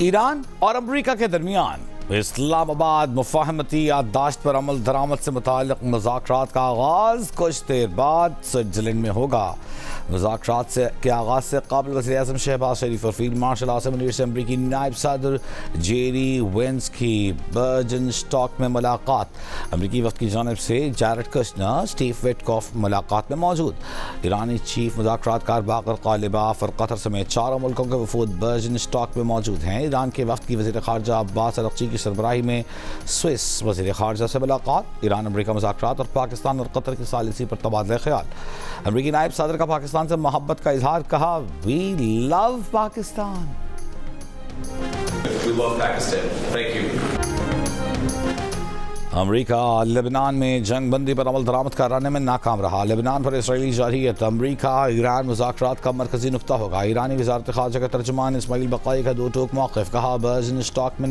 ایران اور امریکہ کے درمیان اسلام آباد مفاہمتی یادداشت پر عمل درآمد سے متعلق مذاکرات کا آغاز کچھ دیر بعد سوئٹزرلینڈ میں ہوگا۔ مذاکرات کے آغاز سے قبل وزیر اعظم شہباز شریف اور فیلڈ مارشل آصم منیر سے امریکی نائب صدر جیری وینس کی برجن اسٹاک میں ملاقات۔ امریکی وفد کی جانب سے جیرڈ کشنر، اسٹیو وٹکوف ملاقات میں موجود۔ ایرانی چیف مذاکرات کار باقر غالباف اور قطر سمیت چاروں ملکوں کے وفود برجن اسٹاک میں موجود ہیں۔ ایران کے وفد کی وزیر خارجہ عباس اراغچی کی سربراہی میں سوئس وزیر خارجہ سے ملاقات۔ ایران امریکہ مذاکرات اور پاکستان اور قطر کی ثالثی پر تبادلہ خیال۔ امریکی نائب صدر کا پاکستان سے محبت کا اظہار، کہا وی لو Pakistan. We love Pakistan. Thank you. امریکہ لبنان میں جنگ بندی پر عمل درآمد کرانے میں ناکام رہا۔ لبنان پر اسرائیلی جارحیت امریکہ ایران مذاکرات کا مرکزی نقطہ ہوگا۔ ایرانی وزارت خارجہ کا ترجمان اسماعیل بقائی کا دو ٹوک موقف، کہا برجن اسٹاک میں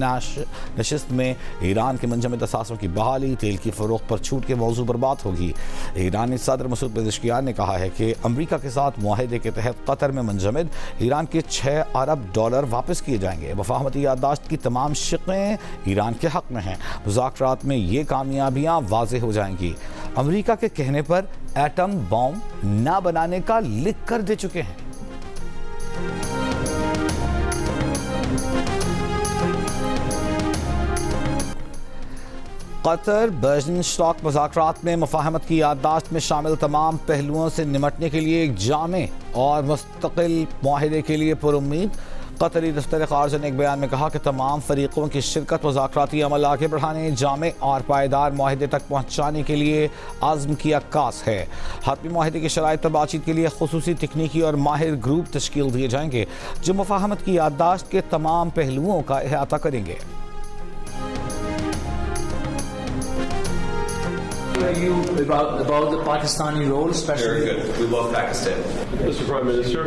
نشست میں ایران کے منجمد اثاثوں کی بحالی، تیل کی فروخت پر چھوٹ کے موضوع پر بات ہوگی۔ ایرانی صدر مسعود پزشکیان نے کہا ہے کہ امریکہ کے ساتھ معاہدے کے تحت قطر میں منجمد ایران کے $6 ارب واپس کیے جائیں گے۔ مفاہمتی یادداشت کی تمام شقیں ایران کے حق میں ہیں۔ مذاکرات میں یہ کامیابیاں واضح ہو جائیں گی۔ امریکہ کے کہنے پر ایٹم بم نہ بنانے کا لکھ کر دے چکے ہیں۔ قطر برجن اسٹاک مذاکرات میں مفاہمت کی یادداشت میں شامل تمام پہلوؤں سے نمٹنے کے لیے ایک جامع اور مستقل معاہدے کے لیے پرامید۔ قطری دفتر خارجہ نے ایک بیان میں کہا کہ تمام فریقوں کی شرکت مذاکراتی عمل آگے بڑھانے، جامع اور پائیدار معاہدے تک پہنچانے کے لیے عزم کی عکاس ہے۔ حتمی معاہدے کی شرائط پر بات چیت کے لیے خصوصی تکنیکی اور ماہر گروپ تشکیل دیے جائیں گے جو مفاہمت کی یادداشت کے تمام پہلوؤں کا احاطہ کریں گے۔ About the Pakistani role, especially. Very good. We love Pakistan. Mr. Prime Minister.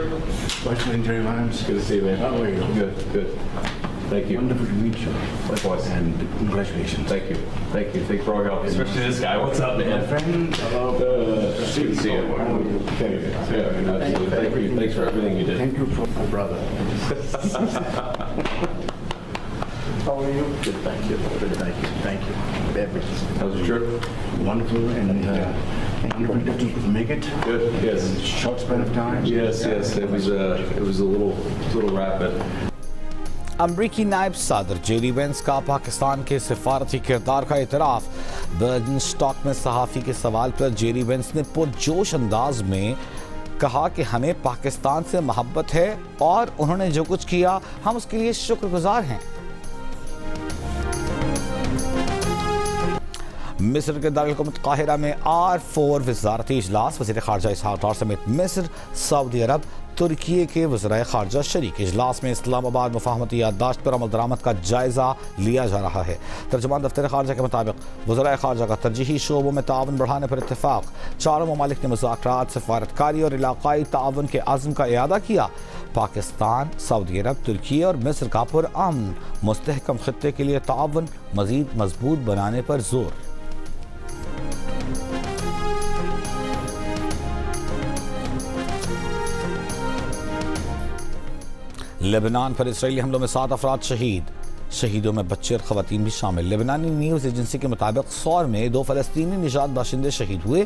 Vice Secretary Lyons. Good to see you, man. How are you? Good, good. Thank you. Wonderful to meet you. Likewise. And congratulations. Thank you. Thank you. Thanks for all your help. Especially this guy. What's up, My man? friend. Hello. Good to see you. Thank you. Yeah, absolutely. Thank you. Thanks for everything you did. Thank you for my brother. How are you? Good, thank you. Good, thank you. Thank you. Everything. How was your trip? Wonderful and wonderful to make it. Good. Yes. In a short span of time. Yes. It was a little rapid. امریکی نائب صدر جیری Venice کا پاکستان کے سفارتی کردار کا اعتراف۔ برجن اسٹاک میں صحافی کے سوال پر جیری وینس نے پرجوش انداز میں کہا کہ ہمیں پاکستان سے محبت ہے اور انہوں نے جو کچھ کیا ہم اس کے لیے شکر گزار ہیں۔ مصر کے دارالحکومت قاہرہ میں R4 وزارتی اجلاس، وزیر خارجہ اسحاق ڈار سمیت مصر، سعودی عرب، ترکی کے وزرائے خارجہ شریک۔ اجلاس میں اسلام آباد مفاہمتی یادداشت پر عمل درآمد کا جائزہ لیا جا رہا ہے۔ ترجمان دفتر خارجہ کے مطابق وزرائے خارجہ کا ترجیحی شعبوں میں تعاون بڑھانے پر اتفاق۔ چاروں ممالک نے مذاکرات، سفارتکاری اور علاقائی تعاون کے عزم کا اعادہ کیا۔ پاکستان، سعودی عرب، ترکی اور مصر کا پرامن مستحکم خطے کے لیے تعاون مزید مضبوط بنانے پر زور۔ لبنان پر اسرائیلی حملوں میں 7 افراد شہید، شہیدوں میں بچے اور خواتین بھی شامل۔ لبنانی نیوز ایجنسی کے مطابق سور میں 2 فلسطینی نژاد باشندے شہید ہوئے۔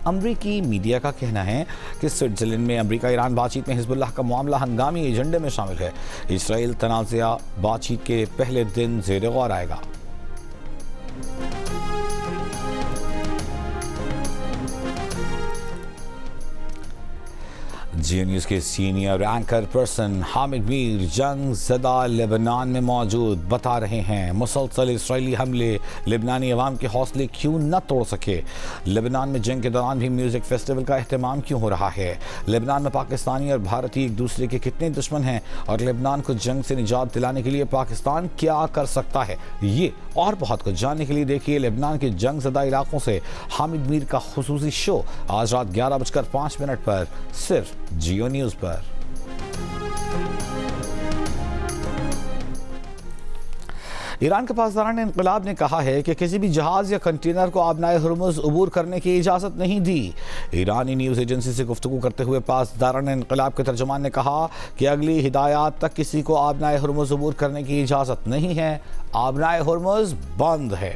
امریکی میڈیا کا کہنا ہے کہ سوئٹزرلینڈ میں امریکہ ایران بات چیت میں حزب اللہ کا معاملہ ہنگامی ایجنڈے میں شامل ہے۔ اسرائیل تنازعہ بات چیت کے پہلے دن زیر غور آئے گا۔ جی نیوز کے سینئر اینکر پرسن حامد میر جنگ زدہ لبنان میں موجود، بتا رہے ہیں مسلسل اسرائیلی حملے لبنانی عوام کے حوصلے کیوں نہ توڑ سکے۔ لبنان میں جنگ کے دوران بھی میوزک فیسٹیول کا اہتمام کیوں ہو رہا ہے؟ لبنان میں پاکستانی اور بھارتی ایک دوسرے کے کتنے دشمن ہیں اور لبنان کو جنگ سے نجات دلانے کے لیے پاکستان کیا کر سکتا ہے؟ یہ اور بہت کچھ جاننے کے لیے دیکھیے لبنان کے جنگ زدہ علاقوں سے حامد میر کا خصوصی شو آج رات 11:05 پر صرف جیو نیوز پر۔ ایران کے پاسداران انقلاب نے کہا ہے کہ کسی بھی جہاز یا کنٹینر کو آبنائے ہرمز عبور کرنے کی اجازت نہیں دی۔ ایرانی نیوز ایجنسی سے گفتگو کرتے ہوئے پاسداران انقلاب کے ترجمان نے کہا کہ اگلی ہدایات تک کسی کو آبنائے ہرمز عبور کرنے کی اجازت نہیں ہے، آبنائے ہرمز بند ہے۔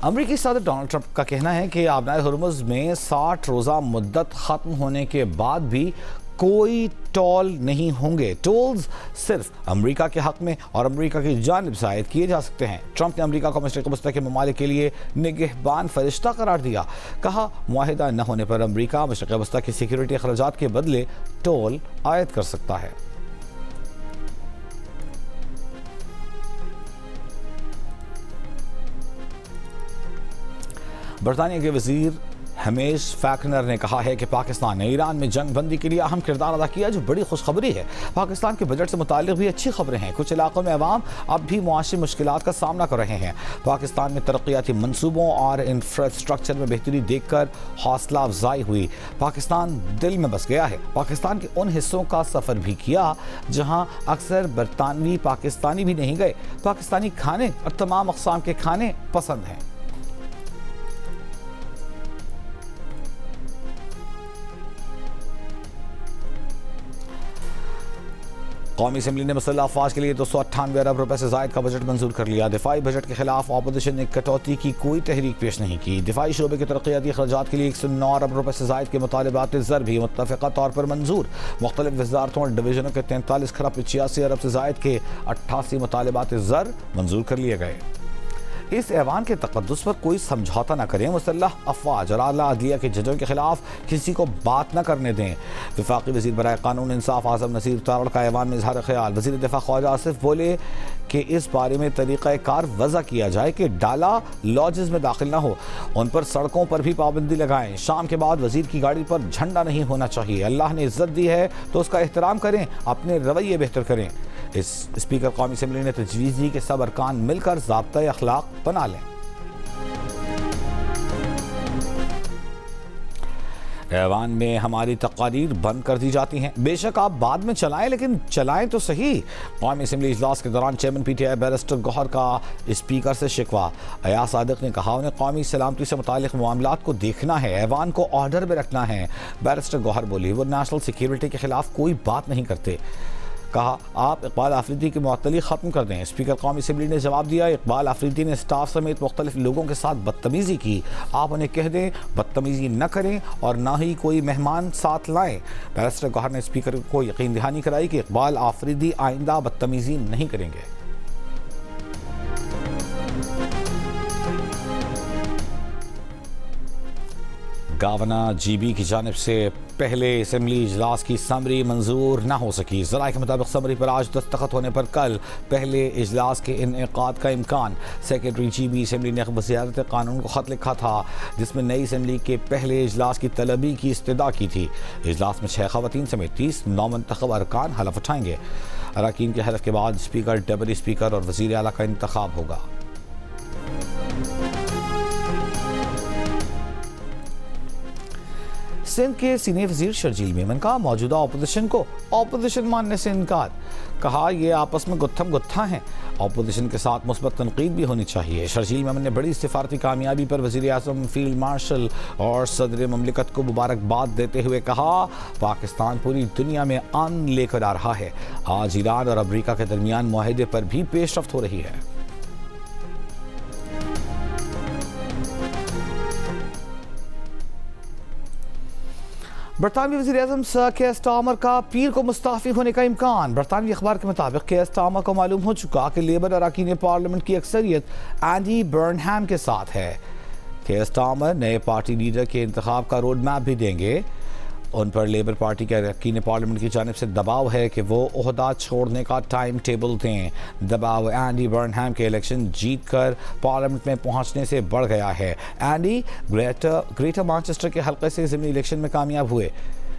امریکی صدر ڈونلڈ ٹرمپ کا کہنا ہے کہ آبنائے ہرمز میں 60 روزہ مدت ختم ہونے کے بعد بھی کوئی ٹول نہیں ہوں گے۔ ٹولز صرف امریکہ کے حق میں اور امریکہ کی جانب سے عائد کیے جا سکتے ہیں۔ ٹرمپ نے امریکہ کو مشرق وسطی کے ممالک کے لیے نگہبان فرشتہ قرار دیا۔ کہا معاہدہ نہ ہونے پر امریکہ مشرق وسطی کی سیکیورٹی اخراجات کے بدلے ٹول عائد کر سکتا ہے۔ برطانیہ کے وزیر ہمیش فیکنر نے کہا ہے کہ پاکستان نے ایران میں جنگ بندی کے لیے اہم کردار ادا کیا، جو بڑی خوشخبری ہے۔ پاکستان کے بجٹ سے متعلق بھی اچھی خبریں ہیں۔ کچھ علاقوں میں عوام اب بھی معاشی مشکلات کا سامنا کر رہے ہیں۔ پاکستان میں ترقیاتی منصوبوں اور انفراسٹرکچر میں بہتری دیکھ کر حوصلہ افزائی ہوئی۔ پاکستان دل میں بس گیا ہے۔ پاکستان کے ان حصوں کا سفر بھی کیا جہاں اکثر برطانوی پاکستانی بھی نہیں گئے۔ پاکستانی کھانے اور تمام اقسام کے کھانے پسند ہیں۔ قومی اسمبلی نے مسلح افواج کے لیے 298 ارب روپے سے زائد کا بجٹ منظور کر لیا۔ دفاعی بجٹ کے خلاف اپوزیشن نے کٹوتی کی کوئی تحریک پیش نہیں کی۔ دفاعی شعبے کے ترقیاتی اخراجات کے لیے 109 ارب روپے سے زائد کے مطالبات زر بھی متفقہ طور پر منظور۔ مختلف وزارتوں اور ڈویژنوں کے 43.85 ارب سے زائد کے 88 مطالبات زر منظور کر لیے گئے۔ اس ایوان کے تقدس پر کوئی سمجھوتا نہ کریں، مسلح افواج اور اعلیٰ عدلیہ کے ججوں کے خلاف کسی کو بات نہ کرنے دیں۔ وفاقی وزیر برائے قانون انصاف اعظم نصیر تارڑ کا ایوان میں اظہار خیال۔ وزیر دفاع خواجہ آصف بولے کہ اس بارے میں طریقہ کار وضع کیا جائے کہ ڈالا لاجز میں داخل نہ ہو، ان پر سڑکوں پر بھی پابندی لگائیں۔ شام کے بعد وزیر کی گاڑی پر جھنڈا نہیں ہونا چاہیے۔ اللہ نے عزت دی ہے تو اس کا احترام کریں، اپنے رویے بہتر کریں۔ اسپیکر قومی اسمبلی نے تجویز دی کہ سب ارکان مل کر ضابطۂ اخلاق بنا لیں۔ ایوان میں ہماری تقاریر بند کر دی جاتی ہیں، بے شک آپ بعد میں چلائیں لیکن چلائیں تو صحیح۔ قومی اسمبلی اجلاس کے دوران chairman P T I barrister Gohar کا اسپیکر سے شکوہ۔ ایاز صادق نے کہا انہیں قومی سلامتی سے متعلق معاملات کو دیکھنا ہے، ایوان کو آرڈر میں رکھنا ہے۔ بیرسٹر گوہر بولی وہ نیشنل سیکیورٹی کے خلاف کوئی بات نہیں کرتے۔ کہا آپ اقبال آفریدی کی معطلی ختم کر دیں۔ اسپیکر قومی اسمبلی نے جواب دیا اقبال آفریدی نے سٹاف سمیت مختلف لوگوں کے ساتھ بدتمیزی کی، آپ انہیں کہہ دیں بدتمیزی نہ کریں اور نہ ہی کوئی مہمان ساتھ لائیں۔ بیرسٹر گوہر نے اسپیکر کو یقین دہانی کرائی کہ اقبال آفریدی آئندہ بدتمیزی نہیں کریں گے۔ گورنر جی بی کی جانب سے پہلے اسمبلی اجلاس کی سمری منظور نہ ہو سکی۔ ذرائع کے مطابق سمری پر آج دستخط ہونے پر کل پہلے اجلاس کے انعقاد کا امکان۔ سیکرٹری جی بی اسمبلی نے وزارت قانون کو خط لکھا تھا جس میں نئی اسمبلی کے پہلے اجلاس کی طلبی کی استدعا کی تھی۔ اجلاس میں 6 خواتین سمیت 30 نومنتخب ارکان حلف اٹھائیں گے۔ اراکین کے حلف کے بعد اسپیکر، ڈپٹی اسپیکر اور وزیر اعلیٰ کا انتخاب ہوگا۔ سندھ کے سینئر وزیر شرجیل میمن کا موجودہ اپوزیشن ماننے سے انکار۔ کہا یہ آپس میں گتھم گتھا ہیں، اپوزیشن کے ساتھ مثبت تنقید بھی ہونی چاہیے۔ شرجیل میمن نے بڑی سفارتی کامیابی پر وزیر اعظم، فیلڈ مارشل اور صدر مملکت کو مبارکباد دیتے ہوئے کہا پاکستان پوری دنیا میں امن لے کر آ رہا ہے۔ آج ایران اور امریکہ کے درمیان معاہدے پر بھی پیش رفت ہو رہی ہے۔ برطانوی وزیر اعظم سر کیئر سٹارمر کا پیر کو مستعفی ہونے کا امکان۔ برطانوی اخبار کے مطابق کیئر سٹارمر کو معلوم ہو چکا کہ لیبر اراکین پارلیمنٹ کی اکثریت اینڈی برنہم کے ساتھ ہے۔ کیئر سٹارمر نئے پارٹی لیڈر کے انتخاب کا روڈ میپ بھی دیں گے۔ ان پر لیبر پارٹی کے اراکین پارلیمنٹ کی جانب سے دباؤ ہے کہ وہ عہدہ چھوڑنے کا ٹائم ٹیبل دیں۔ دباؤ اینڈی برنہم کے الیکشن جیت کر پارلیمنٹ میں پہنچنے سے بڑھ گیا ہے۔ اینڈی گریٹر مانچسٹر کے حلقے سے ضمنی الیکشن میں کامیاب ہوئے۔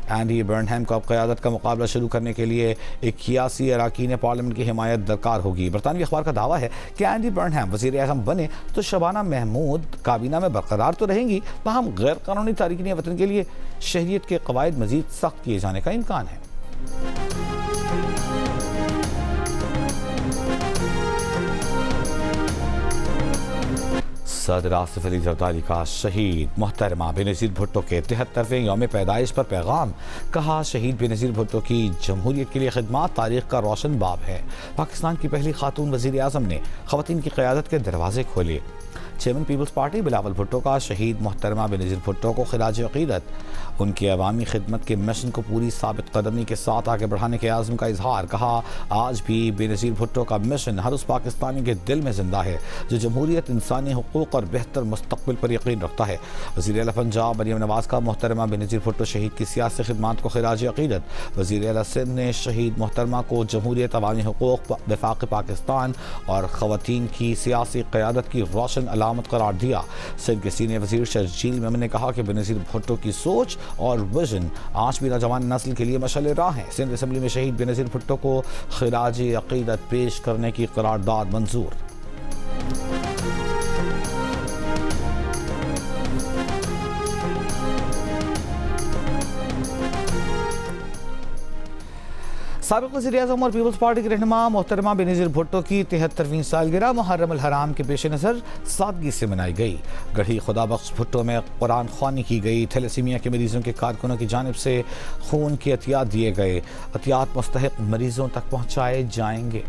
اینڈی برنہم کو اب قیادت کا مقابلہ شروع کرنے کے لیے 81 اراکین پارلیمنٹ کی حمایت درکار ہوگی۔ برطانوی اخبار کا دعویٰ ہے کہ اینڈی برنہم وزیر اعظم بنے تو شبانہ محمود کابینہ میں برقرار تو رہیں گی، تاہم غیر قانونی تارکین وطن کے لیے شہریت کے قواعد مزید سخت کیے جانے کا امکان ہے۔ صدر آصف علی زرداری کا شہید محترمہ بینظیر بھٹو کے 73ویں یوم پیدائش پر پیغام، کہا شہید بینظیر بھٹو کی جمہوریت کے لیے خدمات تاریخ کا روشن باب ہے۔ پاکستان کی پہلی خاتون وزیر اعظم نے خواتین کی قیادت کے دروازے کھولے۔ چیئرمین پیپلز پارٹی بلاول بھٹو کا شہید محترمہ بینظیر بھٹو کو خراج عقیدت، ان کی عوامی خدمت کے مشن کو پوری ثابت قدمی کے ساتھ آگے بڑھانے کے عزم کا اظہار، کہا آج بھی بینظیر بھٹو کا مشن ہر اس پاکستانی کے دل میں زندہ ہے جو جمہوریت، انسانی حقوق اور بہتر مستقبل پر یقین رکھتا ہے۔ وزیر اعلیٰ پنجاب مریم نواز کا محترمہ بینظیر بھٹو شہید کی سیاسی خدمات کو خراج عقیدت۔ وزیر اعلیٰ سندھ نے شہید محترمہ کو جمہوریت، عوامی حقوق، وفاق پاکستان اور خواتین کی سیاسی قیادت کی روشن علامت قرار دیا۔ سندھ کے سینئر وزیر شرجیل میمن نے کہا کہ بینظیر بھٹو کی سوچ اور ویژن آج بھی نوجوان نسل کے لیے مشعل راہ ہیں۔ سندھ اسمبلی میں شہید بینظیر بھٹو کو خراج عقیدت پیش کرنے کی قرارداد منظور۔ سابق وزیر اعظم اور پیپلز پارٹی کے رہنما محترمہ بینظیر بھٹو کی 73ویں سالگرہ محرم الحرام کے پیش نظر سادگی سے منائی گئی۔ گڑھی خدا بخش بھٹو میں قرآن خوانی کی گئی۔ تھیلیسیمیا کے مریضوں کے کارکنوں کی جانب سے خون کے عطیات دیے گئے۔ عطیات مستحق مریضوں تک پہنچائے جائیں گے۔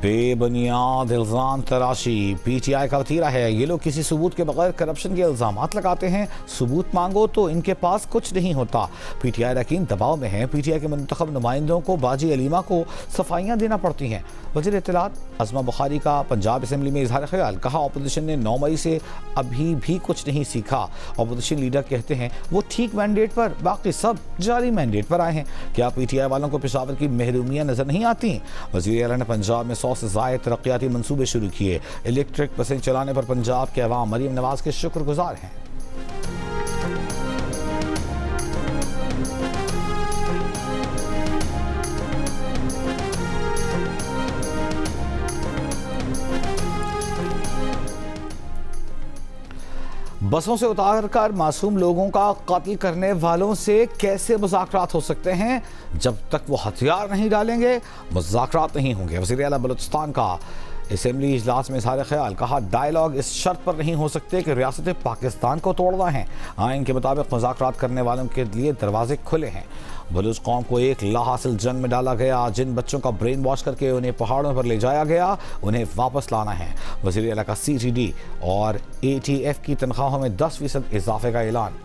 بے بنیاد الزام تراشی، پی ٹی آئی کا وتیرہ ہے یہ لوگ کسی ثبوت کے بغیر کرپشن کے الزامات لگاتے ہیں، ثبوت مانگو تو ان کے پاس کچھ نہیں ہوتا۔ پی ٹی آئی اراکین دباؤ میں ہیں، پی ٹی آئی کے منتخب نمائندوں کو باجی علیمہ کو صفائیاں دینا پڑتی ہیں۔ وزیر اطلاعات عظمہ بخاری کا پنجاب اسمبلی میں اظہار خیال، کہا اپوزیشن نے 9 مئی سے ابھی بھی کچھ نہیں سیکھا۔ اپوزیشن لیڈر کہتے ہیں وہ ٹھیک مینڈیٹ پر، باقی سب جعلی مینڈیٹ پر آئے ہیں۔ کیا پی ٹی آئی والوں کو پشاور کی محرومیاں نظر نہیں آتی؟ وزیر اعلیٰ نے پنجاب میں 100 سے زائد ترقیاتی منصوبے شروع کیے۔ الیکٹرک بسیں چلانے پر پنجاب کے عوام مریم نواز کے شکر گزار ہیں۔ بسوں سے اتار کر معصوم لوگوں کا قتل کرنے والوں سے کیسے مذاکرات ہو سکتے ہیں؟ جب تک وہ ہتھیار نہیں ڈالیں گے مذاکرات نہیں ہوں گے۔ وزیر اعلیٰ بلوچستان کا اسمبلی اجلاس میں اظہار خیال، کہا ڈائیلاگ اس شرط پر نہیں ہو سکتے کہ ریاست پاکستان کو توڑنا ہے۔ آئین کے مطابق مذاکرات کرنے والوں کے لیے دروازے کھلے ہیں۔ بلوچ قوم کو ایک لا حاصل جنگ میں ڈالا گیا، جن بچوں کا برین واش کر کے انہیں پہاڑوں پر لے جایا گیا انہیں واپس لانا ہے۔ وزیر اعلیٰ کا سی ٹی ڈی اور اے ٹی ایف کی تنخواہوں میں 10% اضافے کا اعلان۔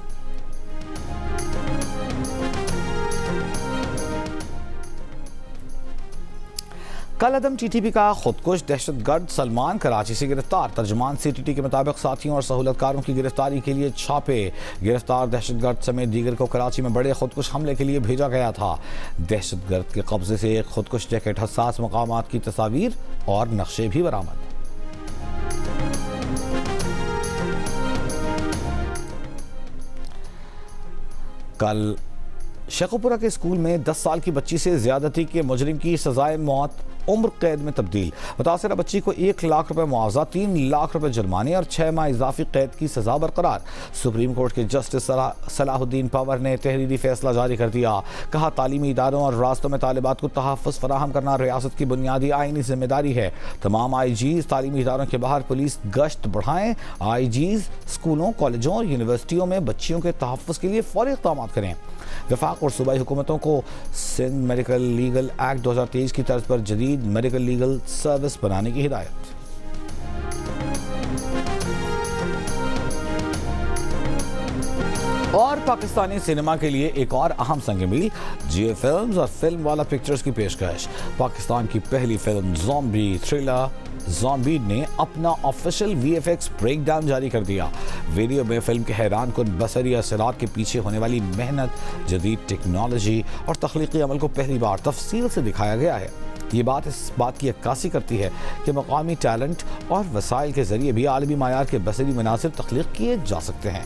کل عدم ٹی ٹی پی کا خودکش دہشت گرد سلمان کراچی سے گرفتار۔ ترجمان سی ٹی ٹی کے مطابق ساتھیوں اور سہولت کاروں کی گرفتاری کے لیے چھاپے۔ گرفتار دہشت گرد سمیت دیگر کو کراچی میں بڑے خودکش حملے کے لیے بھیجا گیا تھا۔ دہشت گرد کے قبضے سے ایک خودکش جیکٹ، حساس مقامات کی تصاویر اور نقشے بھی برآمد۔ کل شیخوپورہ کے اسکول میں 10 سال کی بچی سے زیادتی کے مجرم کی سزائے موت عمر قید میں تبدیل۔ متاثرہ بچی کو 1 لاکھ روپے معاوضہ، 3 لاکھ روپے جرمانے اور 6 ماہ اضافی قید کی سزا برقرار۔ سپریم کورٹ کے جسٹس صلاح الدین پاور نے تحریری فیصلہ جاری کر دیا، کہا تعلیمی اداروں اور راستوں میں طالبات کو تحفظ فراہم کرنا ریاست کی بنیادی آئینی ذمہ داری ہے۔ تمام آئی جیز تعلیمی اداروں کے باہر پولیس گشت بڑھائیں۔ آئی جیز اسکولوں، کالجوں اور یونیورسٹیوں میں بچیوں کے تحفظ کے لیے فوری اقدامات کریں۔ وفاق اور صوبائی حکومتوں کو سندھ میڈیکل لیگل ایکٹ 2023 کی طرز پر جدید میڈیکل لیگل سروس بنانے کی ہدایت۔ اور پاکستانی سینما کے لیے ایک اور اہم سنگ میل، جیو فلمز اور فلم والا پکچرز کی پیشکش۔ پاکستان کی پہلی فلم زومبی تھرلر زومبیڈ نے اپنا آفیشیل وی ایف ایکس بریک ڈاؤن جاری کر دیا۔ ویڈیو میں فلم کے حیران کن بصری اثرات کے پیچھے ہونے والی محنت، جدید ٹیکنالوجی اور تخلیقی عمل کو پہلی بار تفصیل سے دکھایا گیا ہے۔ یہ بات اس بات کی عکاسی کرتی ہے کہ مقامی ٹیلنٹ اور وسائل کے ذریعے بھی عالمی معیار کے بصری مناظر تخلیق کیے جا سکتے ہیں۔